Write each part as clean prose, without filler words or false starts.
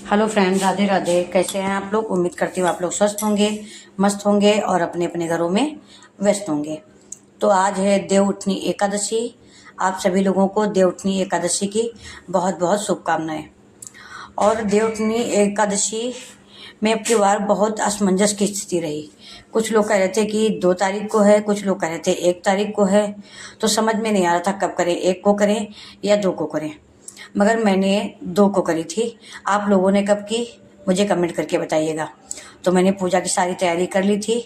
Hello friend, Radhe Radhe. कैसे हैं आप लोग? उम्मीद करती हूँ आप लोग स्वस्थ होंगे, मस्त होंगे और अपने अपने घरों में व्यस्त होंगे। तो आज है देवउठनी एकादशी। आप सभी लोगों को देवउठनी एकादशी की बहुत बहुत शुभकामनाएं। और देवउठनी एकादशी में अब की बार बहुत असमंजस की स्थिति रही। कुछ लोग कह रहे थे कि 2 तारीख को है, कुछ लोग कह रहे थे 1 तारीख को है। तो समझ में नहीं आ रहा था कब करें, 1 को करें या 2 को करें। मगर मैंने 2 को करी थी। आप लोगों ने कब की मुझे कमेंट करके बताइएगा। तो मैंने पूजा की सारी तैयारी कर ली थी।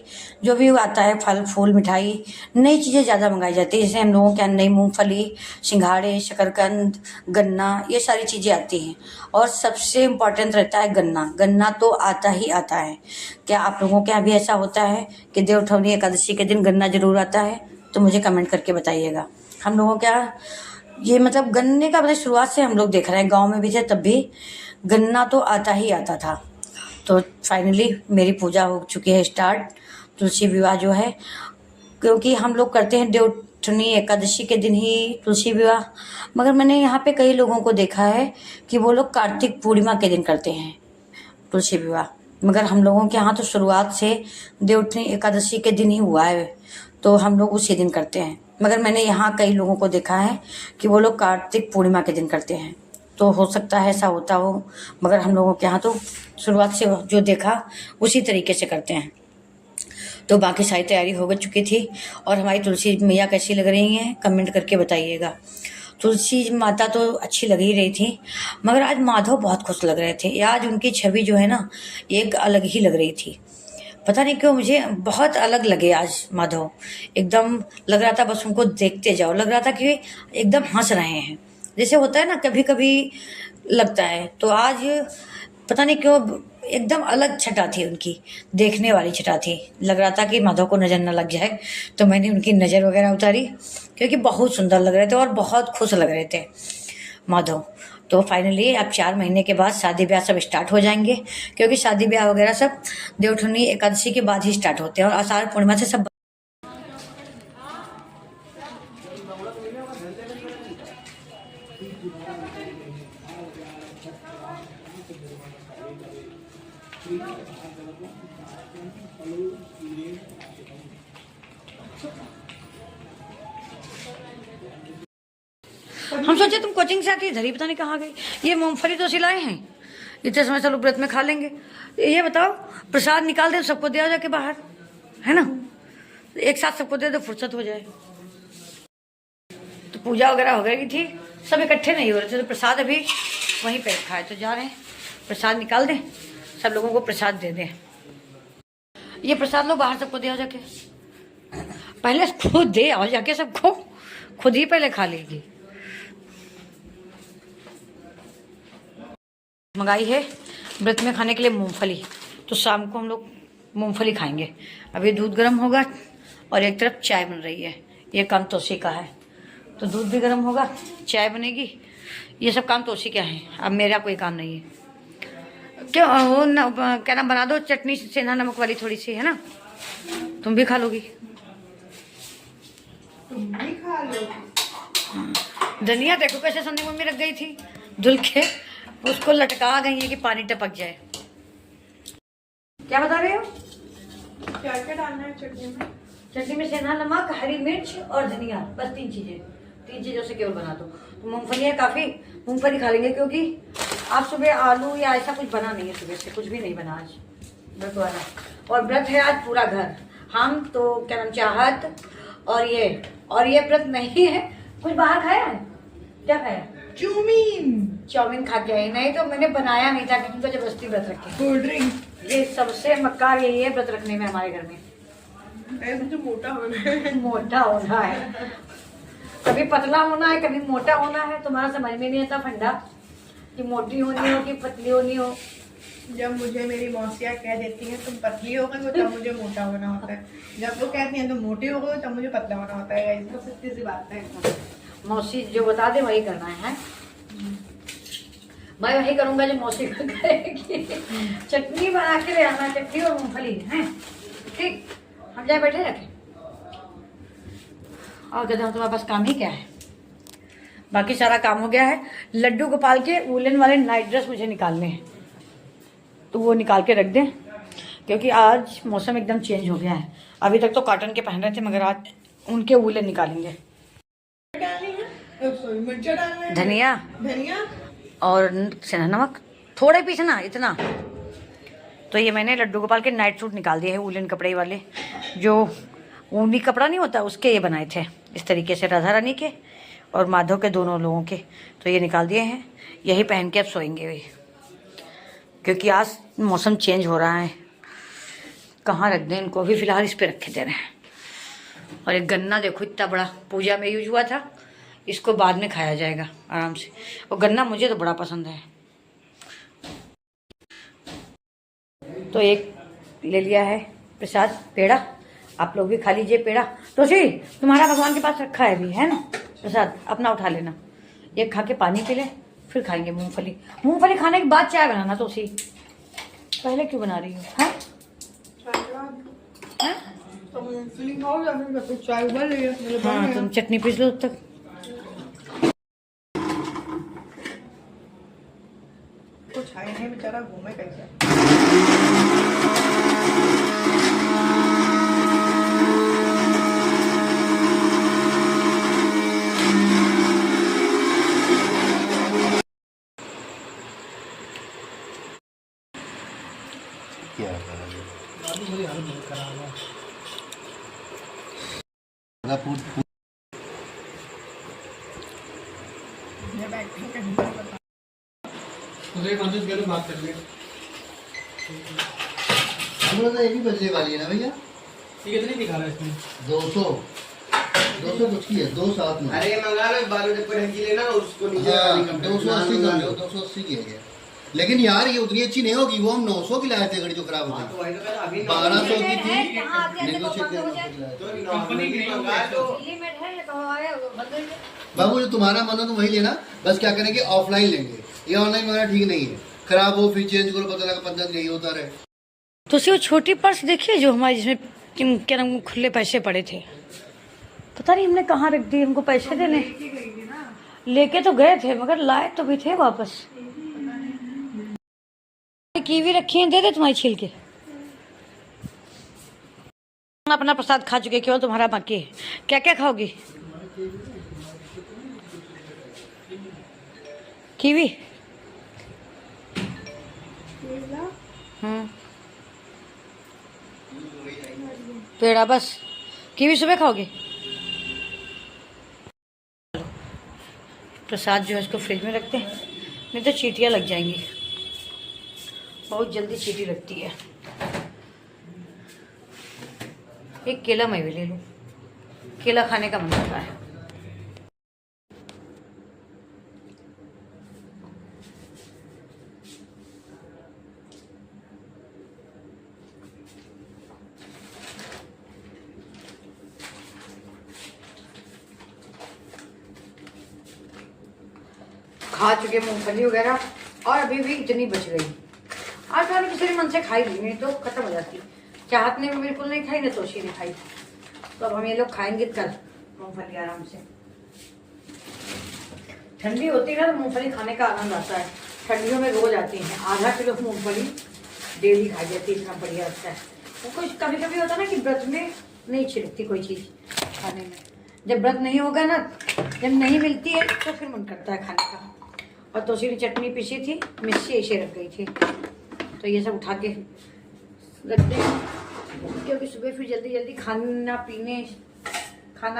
जो भी आता है फल फूल मिठाई, नई चीज़ें ज़्यादा मंगाई जाती है। जैसे हम लोगों के यहाँ नई मूंगफली, सिंघाड़े, शकरकंद, गन्ना, ये सारी चीज़ें आती हैं। और सबसे इम्पॉर्टेंट रहता है गन्ना। गन्ना तो आता ही आता है। क्या आप लोगों के यहाँ भी ऐसा होता है कि देवउठनी एकादशी के दिन गन्ना जरूर आता है? तो मुझे कमेंट करके बताइएगा। हम लोगों के यहाँ ये मतलब गन्ने का मतलब शुरुआत से हम लोग देख रहे हैं। गांव में भी थे तब भी गन्ना तो आता ही आता था। तो फाइनली मेरी पूजा हो चुकी है स्टार्ट। तुलसी विवाह जो है, क्योंकि हम लोग करते हैं देवउठनी एकादशी के दिन ही तुलसी विवाह। मगर मैंने यहाँ पे कई लोगों को देखा है कि वो लोग कार्तिक पूर्णिमा के दिन करते हैं तुलसी विवाह। मगर हम लोगों के यहाँ तो शुरुआत से देवउठनी एकादशी के दिन ही हुआ है, तो हम लोग उसी दिन करते हैं। मगर मैंने यहाँ कई लोगों को देखा है कि वो लोग कार्तिक पूर्णिमा के दिन करते हैं। तो हो सकता है ऐसा होता हो, मगर हम लोगों के यहाँ तो शुरुआत से जो देखा उसी तरीके से करते हैं। तो बाकी सारी तैयारी हो चुकी थी। और हमारी तुलसी मैया कैसी लग रही हैं कमेंट करके बताइएगा। तुलसी माता तो अच्छी लग ही रही थी, मगर आज माधव बहुत खुश लग रहे थे। आज उनकी छवि जो है ना, एक अलग ही लग रही थी। पता नहीं क्यों मुझे बहुत अलग लगे आज माधव। एकदम लग रहा था बस उनको देखते जाओ। लग रहा था कि एकदम हंस रहे हैं, जैसे होता है ना कभी कभी लगता है। तो आज पता नहीं क्यों एकदम अलग छटा थी उनकी, देखने वाली छटा थी। लग रहा था कि माधव को नज़र न लग जाए, तो मैंने उनकी नज़र वगैरह उतारी, क्योंकि बहुत सुंदर लग रहे थे और बहुत खुश लग रहे थे माधव। तो फाइनली अब 4 महीने के बाद शादी ब्याह सब स्टार्ट हो जाएंगे, क्योंकि शादी ब्याह वगैरह सब देवउठनी एकादशी के बाद ही स्टार्ट होते हैं और आषाढ़ पूर्णिमा से सब। हम सोचे तुम कोचिंग से आती धरी पता नहीं कहाँ गई। ये मूंगफली तो सिलाए हैं, इतने समय चलो व्रत में खा लेंगे। ये बताओ, प्रसाद निकाल दे सबको दे जाके बाहर, है ना? एक साथ सबको दे दो, फुर्सत हो जाए। तो पूजा वगैरह हो गई थी, सब इकट्ठे नहीं हो रहे थे, तो प्रसाद अभी वहीं पे रखा है। तो जा रहे हैं, प्रसाद निकाल दें, सब लोगों को प्रसाद दे दें। ये प्रसाद लो बाहर सबको दे आओ जाके। पहले खुद दे आओ जाके सबको, खुद ही पहले खा लेगी। मंगाई है व्रत में खाने के लिए मूंगफली, तो शाम को हम लोग मूंगफली खाएंगे। अभी दूध गर्म होगा और एक तरफ चाय बन रही है। ये काम तोसी का है, तो दूध भी गर्म होगा, चाय बनेगी। ये सब काम तोसी का है, अब मेरा कोई काम नहीं है। क्यों वो क्या नाम, बना दो चटनी सेंधा नमक वाली थोड़ी सी, है ना? तुम भी खा लोगी? तुम भी खा लोगी। धनिया देखो कैसे संधी मम्मी रख गई थी धुल के, उसको लटका गई है कि पानी टपक जाए। क्या बता रहे हो? क्या क्या डालना है चटनी में? चटनी में सेंधा नमक, हरी मिर्च और धनिया, बस 3 चीजें। 3 चीजों से केवल बना दो। तो मूंगफली है काफी, मूंगफली खा लेंगे, क्योंकि आज सुबह आलू या ऐसा कुछ बना नहीं है। सुबह से कुछ भी नहीं बना आज व्रत वाला। और व्रत है आज पूरा घर। हम तो क्या नाम, चाहत और ये व्रत नहीं है। कुछ बाहर खाया है? क्या खाया? चाउमीन खा के आई। नहीं तो मैंने बनाया नहीं था कि तुमको जबरदस्ती व्रत रखे। Cold drink. ये सबसे मक्कार यही है व्रत रखने में हमारे घर में। मुझे मोटा होना है। मोटा होना है, कभी पतला होना है, कभी मोटा होना है। तुम्हारा समझ में नहीं आता फंडा कि मोटी होनी हो कि पतली होनी हो। जब मुझे मेरी मौसियाँ कह देती हैं तुम पतली हो गई, तब मुझे मोटा होना होता है। जब वो कहती हैं तुम मोटी हो गई, तब मुझे पतला होना होता है। इसको सच्ची सी बात है। मौसी जो बता दे वही करना है। मैं वही करूंगा जो मौसी करेगी। चटनी बना के ले आना, चटनी और मूंगफली है, ठीक? हम जाए बैठे रखे और कहते हैं तुम्हारे पास काम ही क्या है? बाकी सारा काम हो गया है। लड्डू गोपाल के वूलन वाले नाइट ड्रेस मुझे निकालने हैं। तो वो निकाल के रख दें, क्योंकि आज मौसम एकदम चेंज हो गया है। अभी तक तो कॉटन के पहन रहे थे, मगर आज उनके वूलन निकालेंगे। मिर्चा डालना है, धनिया धनिया और नमक थोड़े पीछे ना, इतना। तो ये मैंने लड्डू गोपाल के नाइट सूट निकाल दिए हैं, वूलन कपड़े वाले, जो ऊनी कपड़ा नहीं होता उसके ये बनाए थे इस तरीके से, राधा रानी के और माधव के दोनों लोगों के। तो ये निकाल दिए हैं, यही पहन के अब सोएंगे वे, क्योंकि आज मौसम चेंज हो रहा है। कहाँ रख दें इनको, अभी फ़िलहाल इस पर रखे दे रहे हैं। और एक गन्ना देखो इतना बड़ा, पूजा में यूज हुआ था, इसको बाद में खाया जाएगा आराम से। और गन्ना मुझे तो बड़ा पसंद है। तो एक ले लिया है प्रसाद, पेड़ा। आप लोग भी खा लीजिए पेड़ा। तोशी, तुम्हारा भगवान के पास रखा है भी, है ना प्रसाद, अपना उठा लेना। ये खा के पानी पी ले, फिर खाएंगे मूंगफली। मूंगफली खाने के बाद चाय बनाना तोशी, पहले क्यों बना रही हो? हाँ तो मूंगफली खाओ या फिर चाय उबल रही है, मेरे बन हाँ, गया। तुम चटनी पीस लो तब तक। कुछ है नहीं, बेचारा घूमे कैसे। ये बैठे कहीं पर बता। उसे कॉन्शियस करो, बात कर ले। हम तो एक ही बजने वाली है ना भैया। ये कितनी दिखा रहा है इसमें? 200 कुछ की है, 2 साथ में। अरे मंगा लो, बालू डिब्बे ढंकी लेना ना, उसको नीचे हाँ, वाली कंप्लीट 280 कर लो, 280 की है ये। लेकिन यार ये उतनी अच्छी नहीं होगी, वो हम 900 की लाए थे घड़ी जो खराब हो तो गई। वही तो कहता, अभी 1200 की थी, कंपनी नेगोशिएट करके तो नॉर्मली भी मंगा लो। बाबू जो तुम्हारा मन हो तुम वही लेना। बस क्या करेंगे, ऑफलाइन लेंगे, ये ऑनलाइन वगैरह ठीक नहीं है। खराब हो फिर चेंज करो, पता लगा 15 दिन यही होता रहे। तो वो छोटी पर्स देखिए जो हमारी, जिसमें क्या नाम, खुले पैसे पड़े थे। पता नहीं हमने कहाँ रख दिए, हमको पैसे देने लेके तो गए थे, मगर लाए तो भी थे वापस। कीवी रखी है, दे दे तुम्हारी छील के। अपना प्रसाद खा चुके, केवल तुम्हारा बाकी है। क्या क्या खाओगी? कीवी, पेड़ा, बस कीवी सुबह खाओगे? प्रसाद जो है इसको फ्रिज में रखते हैं, नहीं तो चींटियाँ लग जाएंगी, बहुत जल्दी चींटी लगती है। एक केला मैं भी ले लूँ, केला खाने का मन करता है। खा चुके मूंगफली वगैरह, और अभी भी इतनी बच गई। आज मैंने किसी मन से खाई नहीं, नहीं तो खत्म हो जाती। चाहत ने भी बिल्कुल नहीं खाई, ना तोशी ने खाई। तो अब हम ये लोग खाएंगे कल मूंगफली आराम से। ठंडी होती है ना तो मूंगफली खाने का आनंद आता है। ठंडियों में रोज आती है, आधा किलो मूंगफली डेली खाई जाती है, इतना बढ़िया लगता है। वो कुछ कभी कभी होता है ना कि व्रत में नहीं छिड़कती कोई चीज़ खाने में। जब व्रत नहीं होगा ना, जब नहीं मिलती है तो फिर मन करता है खाने का। और तोशी की चटनी पीसी थी, मिर्ची ऐसे रख गई थी, तो ये सब उठा के रख दें, क्योंकि सुबह फिर जल्दी जल्दी खाना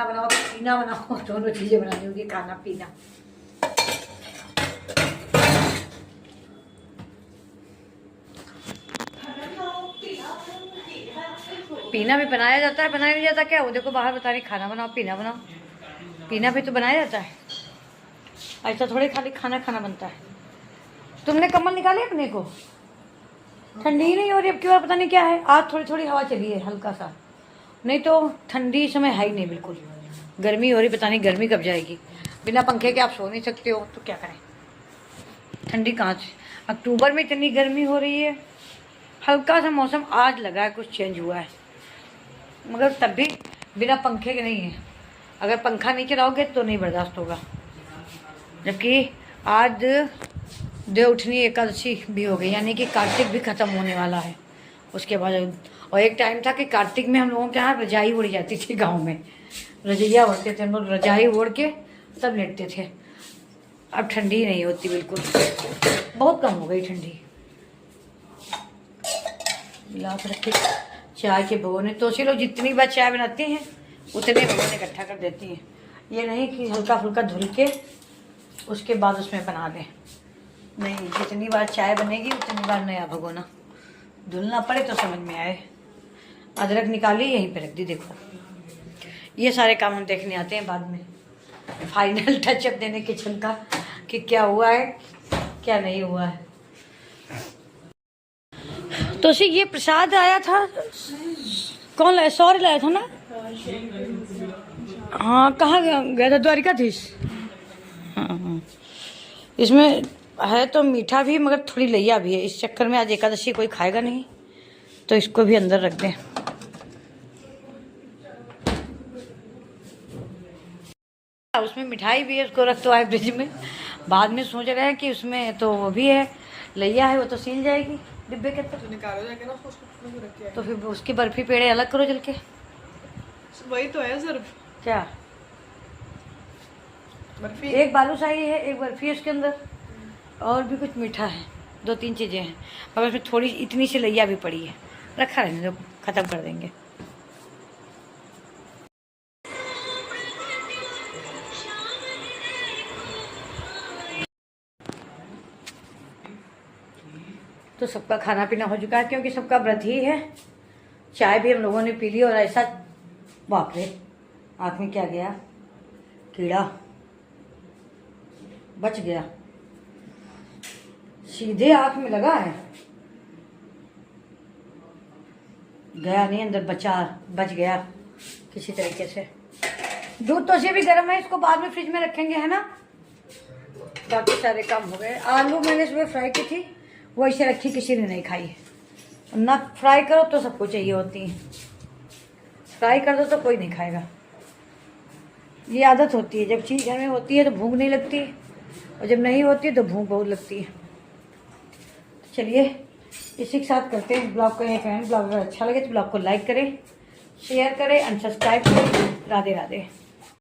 बनाओ, पीना बनाओ, दोनों चीज़ें बनानी होगी, खाना पीना। पीना भी बनाया जाता है, बनाया नहीं जाता क्या? वो देखो बाहर बता रही खाना बनाओ, पीना बनाओ। पीना भी तो बनाया जाता है, ऐसा थोड़ी खाली खाना खाना बनता है। तुमने कम्बल निकाले अपने को? ठंडी ही नहीं हो रही अब की बार, पता नहीं क्या है। आज थोड़ी थोड़ी हवा चली है हल्का सा, नहीं तो ठंडी इस समय है ही नहीं बिल्कुल। गर्मी हो रही, पता नहीं गर्मी कब जाएगी। बिना पंखे के आप सो नहीं सकते हो, तो क्या करें। ठंडी कहाँ से, अक्टूबर में इतनी गर्मी हो रही है। हल्का सा मौसम आज लगा है, कुछ चेंज हुआ है, मगर तब भी बिना पंखे के नहीं है। अगर पंखा नहीं चलाओगे तो नहीं बर्दाश्त होगा। जबकि आज देवउठनी एकादशी भी हो गई, यानी कि कार्तिक भी खत्म होने वाला है। उसके बाद और एक टाइम था कि कार्तिक में हम लोगों के यहाँ रजाई उड़ी जाती थी, गांव में रजैया ओढ़ते थे हम लोग, रजाई ओढ़ के तब लेटते थे। अब ठंडी नहीं होती बिल्कुल, बहुत कम हो गई ठंडी। मिला कर रखे चाय के भगोने, तो लोग जितनी बार चाय बनाते हैं उतने भगोने इकट्ठा कर देती हैं। ये नहीं कि हल्का फुल्का धुल के उसके बाद उसमें बना दें, नहीं, जितनी बार चाय बनेगी उतनी बार नया भगोना धुलना पड़े तो समझ में आए। अदरक निकाली यहीं पे रख दी, देखो ये सारे काम हम देखने आते हैं बाद में, फाइनल टचअप देने किचन का कि क्या हुआ है क्या नहीं हुआ है। तो ये प्रसाद आया था, कौन लाया? सौर्य लाया था ना? हाँ, कहाँ गया था? द्वारिकाधीश। हाँ, इसमें है तो मीठा भी मगर थोड़ी लैया भी है। इस चक्कर में आज एकादशी कोई खाएगा नहीं, तो इसको भी अंदर रख दें। उसमें मिठाई भी है, उसको रख तो आए फ्रिज में। बाद में सोच रहे हैं कि उसमें तो वो भी है, लैया है, वो तो सील जाएगी डिब्बे के अंदर, तो निकालो जाके ना उसको रख के। तो फिर उसकी बर्फी पेड़े अलग करो जल के। वही तो है सिर्फ क्या बर्फी, एक बालूशाही है, एक बर्फी है उसके अंदर, और भी कुछ मीठा है, 2-3 चीज़ें हैं, मगर उसमें थोड़ी इतनी सी लैया भी पड़ी है। रखा रहने दो, ख़त्म कर देंगे। तो सबका खाना पीना हो चुका है, क्योंकि सबका व्रत ही है। चाय भी हम लोगों ने पी ली, और ऐसा बाप रे, आँख में क्या गया? कीड़ा बच गया, सीधे आँख में लगा है, गया नहीं अंदर, बच गया किसी तरीके से। दूध तो से भी गर्म है, इसको बाद में फ्रिज में रखेंगे, है ना। बाकी सारे काम हो गए। आलू मैंने सुबह फ्राई की थी, वो ऐसे रखी, किसी ने नहीं खाई। ना फ्राई करो तो सबको चाहिए होती है, फ्राई कर दो तो कोई नहीं खाएगा। ये आदत होती है, जब चीज़ घर में होती है तो भूख नहीं लगती, और जब नहीं होती है तो भूख बहुत लगती है। तो चलिए इसी के साथ करते हैं ब्लॉग को यहीं पे एंड। ब्लॉग अगर अच्छा लगे तो ब्लॉग को लाइक करें, शेयर करें, अनसब्सक्राइब करें। राधे राधे।